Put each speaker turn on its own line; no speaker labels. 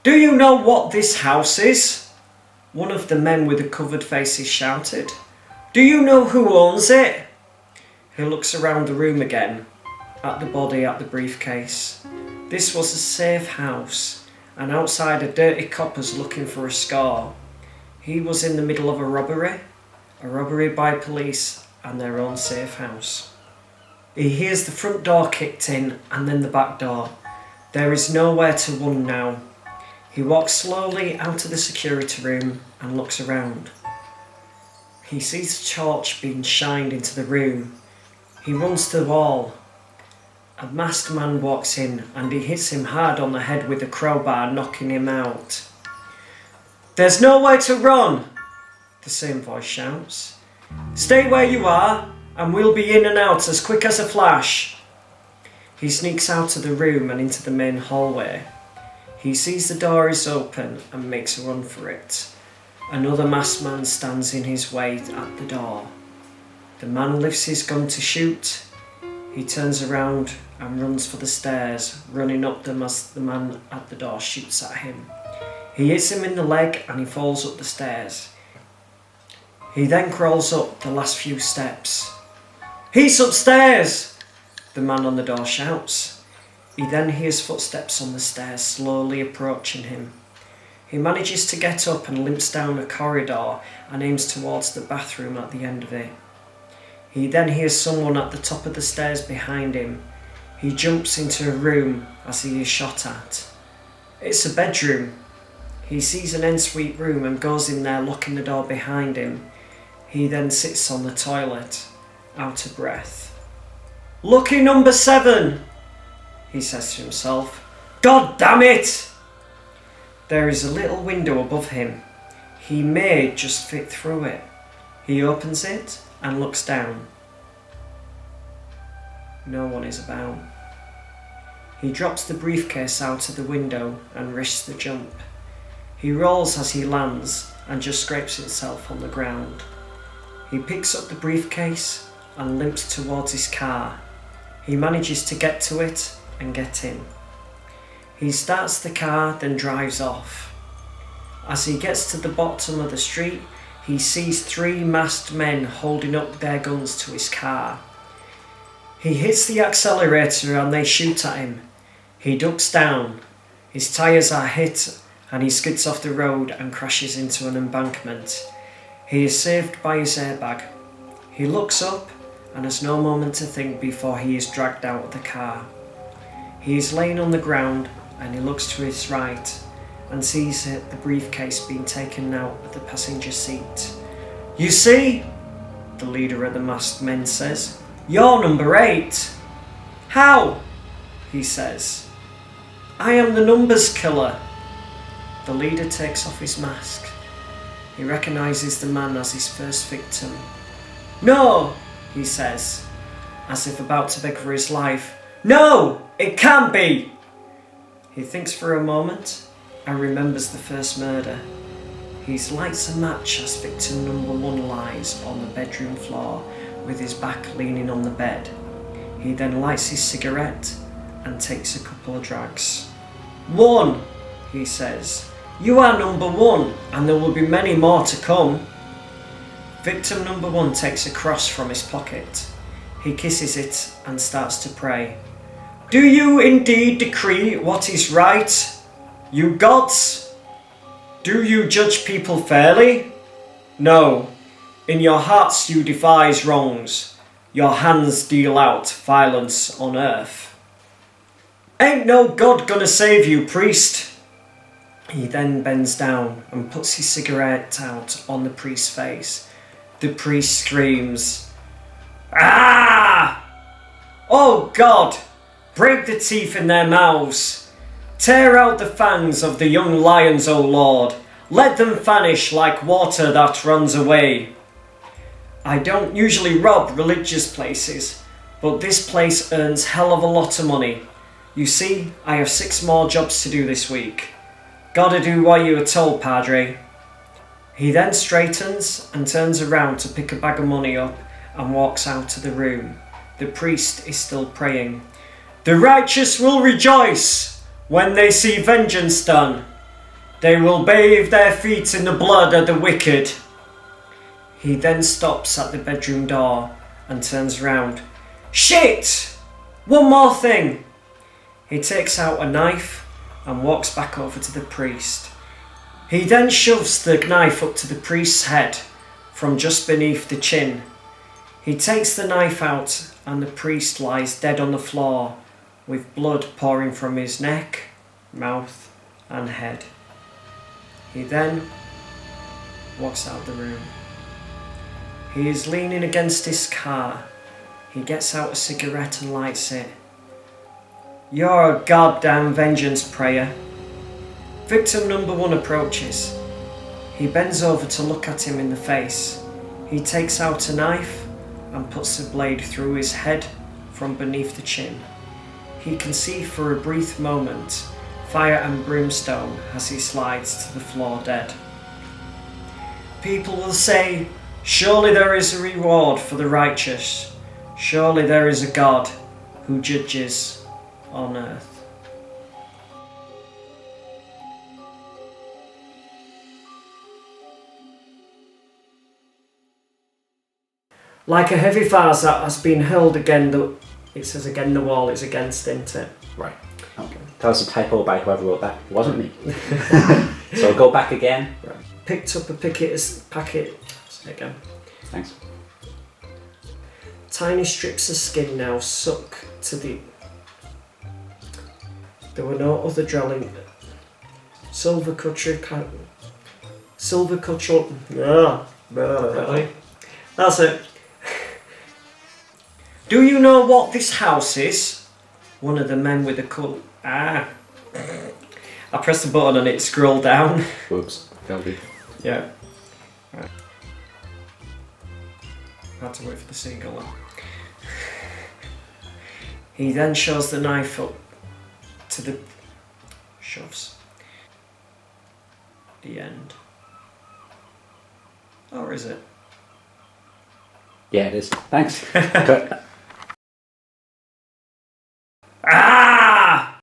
"Do you know what this house is?" one of the men with the covered faces shouted. "Do you know who owns it?" He looks around the room again, at the body, at the briefcase. This was a safe house, and outside a dirty copper's looking for a scar. He was in the middle of a robbery by police and their own safe house. He hears the front door kicked in and then the back door. There is nowhere to run now. He walks slowly out of the security room and looks around. He sees a torch being shined into the room. He runs to the wall. A masked man walks in and he hits him hard on the head with a crowbar, knocking him out. "There's nowhere to run," the same voice shouts. "Stay where you are and we'll be in and out as quick as a flash." He sneaks out of the room and into the main hallway. He sees the door is open and makes a run for it. Another masked man stands in his way at the door. The man lifts his gun to shoot. He turns around and runs for the stairs, running up them as the man at the door shoots at him. He hits him in the leg and he falls up the stairs. He then crawls up the last few steps. "He's upstairs!" the man on the door shouts. He then hears footsteps on the stairs slowly approaching him. He manages to get up and limps down a corridor and aims towards the bathroom at the end of it. He then hears someone at the top of the stairs behind him. He jumps into a room as he is shot at. It's a bedroom. He sees an ensuite room and goes in there, locking the door behind him. He then sits on the toilet, out of breath. "Lucky number 7, he says to himself. "God damn it!" There is a little window above him. He may just fit through it. He opens it and looks down. No one is about. He drops the briefcase out of the window and risks the jump. He rolls as he lands and just scrapes himself on the ground. He picks up the briefcase and limps towards his car. He manages to get to it and get in. He starts the car, then drives off. As he gets to the bottom of the street, he sees 3 masked men holding up their guns to his car. He hits the accelerator and they shoot at him. He ducks down. His tyres are hit and he skids off the road and crashes into an embankment. He is saved by his airbag. He looks up and has no moment to think before he is dragged out of the car. He is laying on the ground and he looks to his right and sees the briefcase being taken out of the passenger seat. "You see," the leader of the masked men says, "you're number 8. "How?" he says. "I am the numbers killer." The leader takes off his mask. He recognises the man as his first victim. "No," he says, as if about to beg for his life. "No, it can't be." He thinks for a moment and remembers the first murder. He lights a match as victim number 1 lies on the bedroom floor with his back leaning on the bed. He then lights his cigarette and takes a couple of drags. "1, he says. "You are number 1 and there will be many more to come." Victim number 1 takes a cross from his pocket. He kisses it and starts to pray. "Do you indeed decree what is right, you gods? Do you judge people fairly? No, in your hearts you devise wrongs. Your hands deal out violence on earth. Ain't no God gonna save you, priest." He then bends down and puts his cigarette out on the priest's face. The priest screams, "Ah! Oh God! Break the teeth in their mouths. Tear out the fangs of the young lions, O Lord. Let them vanish like water that runs away." I don't usually rob religious places, but this place earns hell of a lot of money. You see, I have 6 more jobs to do this week. Gotta do what you were told, Padre. He then straightens and turns around to pick a bag of money up and walks out of the room. The priest is still praying. "The righteous will rejoice when they see vengeance done. They will bathe their feet in the blood of the wicked. He then stops at the bedroom door and turns round. Shit! One more thing! He takes out a knife and walks back over to the priest. He then shoves the knife up to the priest's head from just beneath the chin. He takes the knife out and the priest lies dead on the floor with blood pouring from his neck, mouth and head. He then walks out of the room. He is leaning against his car. He gets out a cigarette and lights it. You're a goddamn vengeance prayer. Victim number 1 approaches. He bends over to look at him in the face. He takes out a knife and puts the blade through his head from beneath the chin. He can see for a brief moment fire and brimstone as he slides to the floor dead. People will say, surely there is a reward for the righteous. Surely there is a God who judges on earth. Like a heavy vase that has been held again, it says again the wall is against, isn't it?
Right. Okay. That was a typo by whoever wrote that. It wasn't me. So go back again.
Right. Picked up a packet. Say again.
Thanks.
Tiny strips of skin now suck to the... There were no other dwelling. Silver cutcher... That's it. Do you know what this house is? One of the men with the coat. I pressed the button and it scrolled down.
Whoops. Filthy.
Yeah. Right. Had to wait for the seagull. He then shows the knife up to the... shoves. The end. Or is it?
Yeah, it is. Thanks. Good.